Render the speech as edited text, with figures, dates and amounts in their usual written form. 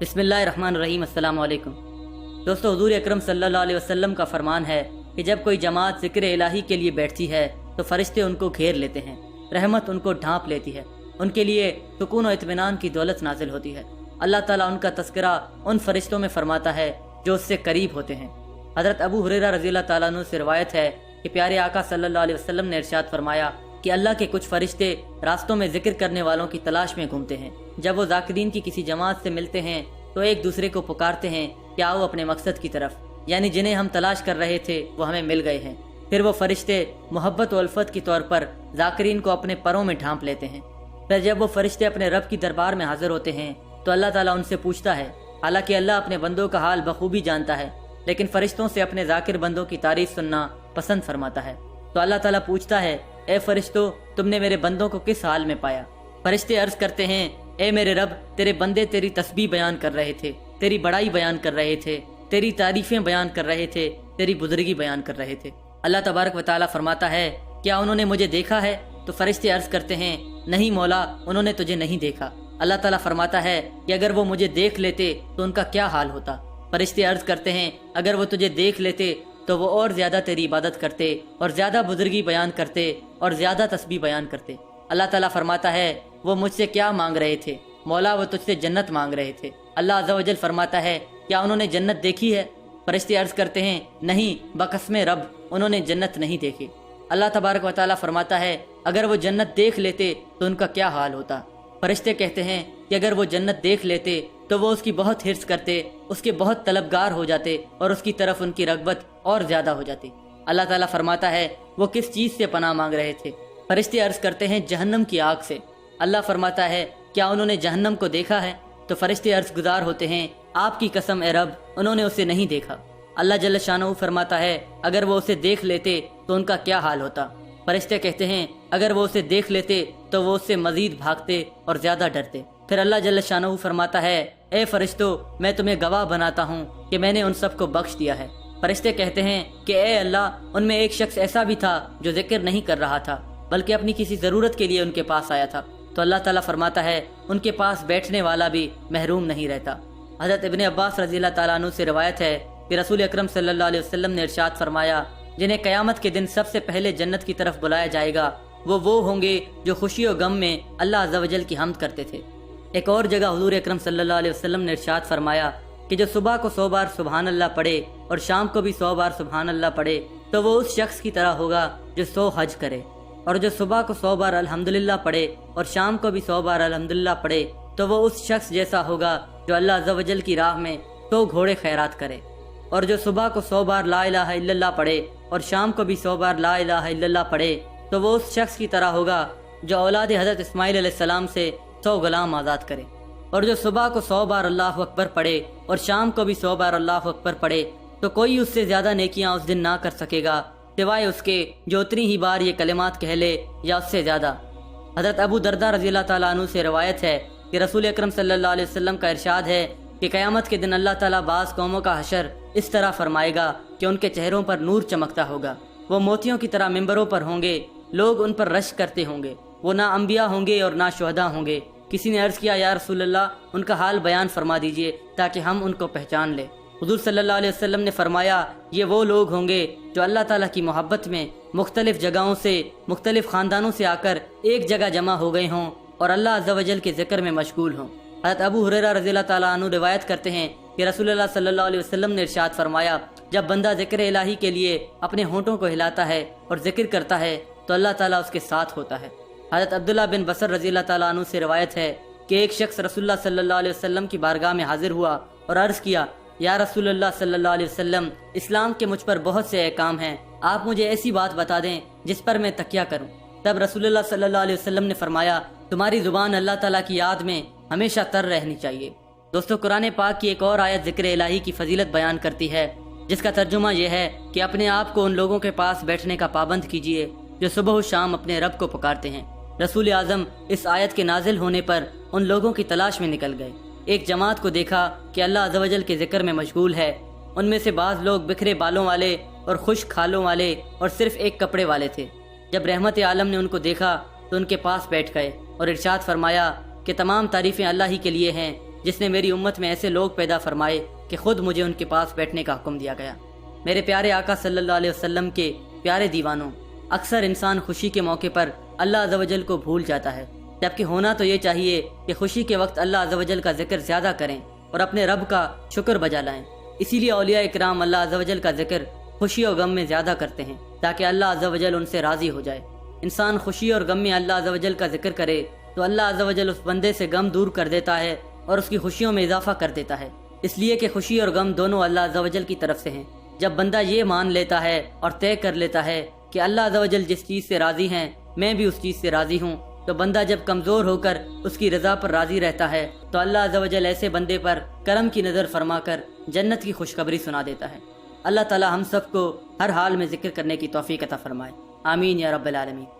بسم اللہ الرحمن الرحیم۔ السلام علیکم دوستو، حضور اکرم صلی اللہ علیہ وسلم کا فرمان ہے کہ جب کوئی جماعت ذکر الہی کے لیے بیٹھتی ہے تو فرشتے ان کو گھیر لیتے ہیں، رحمت ان کو ڈھانپ لیتی ہے، ان کے لیے سکون و اطمینان کی دولت نازل ہوتی ہے۔ اللہ تعالیٰ ان کا تذکرہ ان فرشتوں میں فرماتا ہے جو اس سے قریب ہوتے ہیں۔ حضرت ابو ہریرہ رضی اللہ تعالیٰ عنہ سے روایت ہے کہ پیارے آقا صلی اللہ علیہ وسلم نے ارشاد فرمایا کہ اللہ کے کچھ فرشتے راستوں میں ذکر کرنے والوں کی تلاش میں گھومتے ہیں۔ جب وہ ذاکرین کی کسی جماعت سے ملتے ہیں تو ایک دوسرے کو پکارتے ہیں کہ آؤ اپنے مقصد کی طرف، یعنی جنہیں ہم تلاش کر رہے تھے وہ ہمیں مل گئے ہیں۔ پھر وہ فرشتے محبت و الفت کی طور پر ذاکرین کو اپنے پروں میں ڈھانپ لیتے ہیں۔ پھر جب وہ فرشتے اپنے رب کی دربار میں حاضر ہوتے ہیں تو اللہ تعالیٰ ان سے پوچھتا ہے، حالانکہ اللہ اپنے بندوں کا حال بخوبی جانتا ہے، لیکن فرشتوں سے اپنے ذاکر بندوں کی تعریف سننا پسند فرماتا ہے۔ تو اللہ تعالیٰ پوچھتا ہے، اے فرشتوں، تم نے میرے بندوں کو کس حال میں پایا؟ فرشتے عرض کرتے ہیں، اے میرے رب، تیرے بندے تیری تسبیح بیان کر رہے تھے، تیری بڑائی بیان کر رہے تھے، تیری تعریفیں بیان کر رہے تھے، تیری بزرگی بیان کر رہے تھے۔ اللہ تبارک و تعالیٰ فرماتا ہے، کیا انہوں نے مجھے دیکھا ہے؟ تو فرشتے عرض کرتے ہیں، نہیں مولا، انہوں نے تجھے نہیں دیکھا۔ اللہ تعالیٰ فرماتا ہے کہ اگر وہ مجھے دیکھ لیتے تو ان کا کیا حال ہوتا؟ فرشتے عرض کرتے ہیں، اگر وہ تجھے دیکھ لیتے تو وہ اور زیادہ تیری عبادت کرتے اور زیادہ بزرگی بیان کرتے اور زیادہ تسبیح بیان کرتے۔ اللہ تعالیٰ فرماتا ہے، وہ مجھ سے کیا مانگ رہے تھے؟ مولا، وہ تجھ سے جنت مانگ رہے تھے۔ اللہ عز و جل فرماتا ہے، کیا انہوں نے جنت دیکھی ہے؟ فرشتے عرض کرتے ہیں، نہیں، بقسم رب، انہوں نے جنت نہیں دیکھی۔ اللہ تبارک و تعالیٰ فرماتا ہے، اگر وہ جنت دیکھ لیتے تو ان کا کیا حال ہوتا؟ فرشتے کہتے ہیں کہ اگر وہ جنت دیکھ لیتے تو وہ اس کی بہت حرص کرتے، اس کے بہت طلبگار ہو جاتے اور اس کی طرف ان کی رغبت اور زیادہ ہو جاتی۔ اللہ تعالیٰ فرماتا ہے، وہ کس چیز سے پناہ مانگ رہے تھے؟ فرشتے عرض کرتے ہیں، جہنم کی آگ سے۔ اللہ فرماتا ہے، کیا انہوں نے جہنم کو دیکھا ہے؟ تو فرشتے عرض گزار ہوتے ہیں، آپ کی قسم اے رب، انہوں نے اسے نہیں دیکھا۔ اللہ جل شانہ فرماتا ہے، اگر وہ اسے دیکھ لیتے تو ان کا کیا حال ہوتا؟ فرشتے کہتے ہیں، اگر وہ اسے دیکھ لیتے تو وہ اس سے مزید بھاگتے اور زیادہ ڈرتے۔ پھر اللہ جل شانہ فرماتا ہے، اے فرشتوں، میں تمہیں گواہ بناتا ہوں کہ میں نے ان سب کو بخش دیا ہے۔ فرشتے کہتے ہیں کہ اے اللہ، ان میں ایک شخص ایسا بھی تھا جو ذکر نہیں کر رہا تھا بلکہ اپنی کسی ضرورت کے لیے ان کے پاس آیا تھا۔ تو اللہ تعالیٰ فرماتا ہے، ان کے پاس بیٹھنے والا بھی محروم نہیں رہتا۔ حضرت ابن عباس رضی اللہ تعالیٰ عنہ سے روایت ہے کہ رسول اکرم صلی اللہ علیہ وسلم نے ارشاد فرمایا، جنہیں قیامت کے دن سب سے پہلے جنت کی طرف بلایا جائے گا وہ ہوں گے جو خوشی و غم میں اللہ عز و جل کی حمد کرتے تھے۔ ایک اور جگہ حضور اکرم صلی اللہ علیہ وسلم نے ارشاد فرمایا کہ جو صبح کو 100 بار سبحان اللہ پڑھے اور شام کو بھی 100 بار سبحان اللہ پڑھے تو وہ اس شخص کی طرح ہوگا جو 100 حج کرے، اور جو صبح کو 100 بار الحمدللہ پڑھے اور شام کو بھی 100 بار الحمدللہ پڑھے تو وہ اس شخص جیسا ہوگا جو اللہ عز و جل کی راہ میں 100 گھوڑے خیرات کرے، اور جو صبح کو 100 بار لا الہ الا اللہ پڑھے اور شام کو بھی 100 بار لا الہ الا اللہ پڑھے تو وہ اس شخص کی طرح ہوگا جو اولاد حضرت اسماعیل علیہ السلام سے 100 غلام آزاد کرے، اور جو صبح کو 100 بار اللہ اکبر پڑھے اور شام کو بھی 100 بار اللہ اکبر پڑھے تو کوئی اس سے زیادہ نیکیاں اس دن نہ کر سکے گا سوائے اس کے جو اتنی ہی بار یہ کلمات کہہ لے یا اس سے زیادہ۔ حضرت ابو دردہ رضی اللہ تعالیٰ عنہ سے روایت ہے کہ رسول اکرم صلی اللہ علیہ وسلم کا ارشاد ہے کہ قیامت کے دن اللہ تعالیٰ بعض قوموں کا حشر اس طرح فرمائے گا کہ ان کے چہروں پر نور چمکتا ہوگا، وہ موتیوں کی طرح ممبروں پر ہوں گے، لوگ ان پر رشک کرتے ہوں گے، وہ نہ انبیاء ہوں گے اور نہ شہداء ہوں گے۔ کسی نے عرض کیا، یا رسول اللہ، ان کا حال بیان فرما دیجئے تاکہ ہم ان کو پہچان لیں۔ حضور صلی اللہ علیہ وسلم نے فرمایا، یہ وہ لوگ ہوں گے جو اللہ تعالیٰ کی محبت میں مختلف جگہوں سے مختلف خاندانوں سے آ کر ایک جگہ جمع ہو گئے ہوں اور اللہ عز و جل کے ذکر میں مشغول ہوں۔ حضرت ابو ہریرہ رضی اللہ تعالیٰ عنہ روایت کرتے ہیں کہ رسول اللہ صلی اللہ علیہ وسلم نے ارشاد فرمایا، جب بندہ ذکر الہی کے لیے اپنے ہونٹوں کو ہلاتا ہے اور ذکر کرتا ہے تو اللہ تعالیٰ اس کے ساتھ ہوتا ہے۔ حضرت عبداللہ بن بصر رضی اللہ تعالیٰ عنہ سے روایت ہے کہ ایک شخص رسول اللہ صلی اللہ علیہ وسلم کی بارگاہ میں حاضر ہوا اور عرض کیا، یا رسول اللہ صلی اللہ علیہ وسلم، اسلام کے مجھ پر بہت سے احکام ہیں، آپ مجھے ایسی بات بتا دیں جس پر میں تکیہ کروں۔ تب رسول اللہ صلی اللہ علیہ وسلم نے فرمایا، تمہاری زبان اللہ تعالیٰ کی یاد میں ہمیشہ تر رہنی چاہیے۔ دوستو، قرآن پاک کی ایک اور آیت ذکر الہی کی فضیلت بیان کرتی ہے، جس کا ترجمہ یہ ہے کہ اپنے آپ کو ان لوگوں کے پاس بیٹھنے کا پابند کیجیے جو صبح و شام اپنے رب کو پکارتے ہیں۔ رسول اعظم اس آیت کے نازل ہونے پر ان لوگوں کی تلاش میں نکل گئے۔ ایک جماعت کو دیکھا کہ اللہ عز و جل کے ذکر میں مشغول ہے۔ ان میں سے بعض لوگ بکھرے بالوں والے اور خشک کھالوں والے اور صرف ایک کپڑے والے تھے۔ جب رحمت عالم نے ان کو دیکھا تو ان کے پاس بیٹھ گئے اور ارشاد فرمایا کہ تمام تعریفیں اللہ ہی کے لیے ہیں جس نے میری امت میں ایسے لوگ پیدا فرمائے کہ خود مجھے ان کے پاس بیٹھنے کا حکم دیا گیا۔ میرے پیارے آقا صلی اللہ علیہ وسلم کے پیارے دیوانوں، اکثر انسان خوشی کے موقع پر اللہ عز و جل کو بھول جاتا ہے، جبکہ ہونا تو یہ چاہیے کہ خوشی کے وقت اللہ عز و جل کا ذکر زیادہ کریں اور اپنے رب کا شکر بجا لائیں۔ اسی لیے اولیاء اکرام اللہ عز و جل کا ذکر خوشی اور غم میں زیادہ کرتے ہیں تاکہ اللہ عز و جل ان سے راضی ہو جائے۔ انسان خوشی اور غم میں اللہ عز و جل کا ذکر کرے تو اللہ عز و جل اس بندے سے غم دور کر دیتا ہے اور اس کی خوشیوں میں اضافہ کر دیتا ہے، اس لیے کہ خوشی اور غم دونوں اللہ عز و جل کی طرف سے ہیں۔ جب بندہ یہ مان لیتا ہے اور طے کر لیتا ہے کہ اللہ عز و جل جس چیز سے راضی ہیں میں بھی اس چیز سے راضی ہوں، تو بندہ جب کمزور ہو کر اس کی رضا پر راضی رہتا ہے تو اللہ عز و جل ایسے بندے پر کرم کی نظر فرما کر جنت کی خوشخبری سنا دیتا ہے۔ اللہ تعالی ہم سب کو ہر حال میں ذکر کرنے کی توفیق عطا فرمائے، آمین یا رب العالمین۔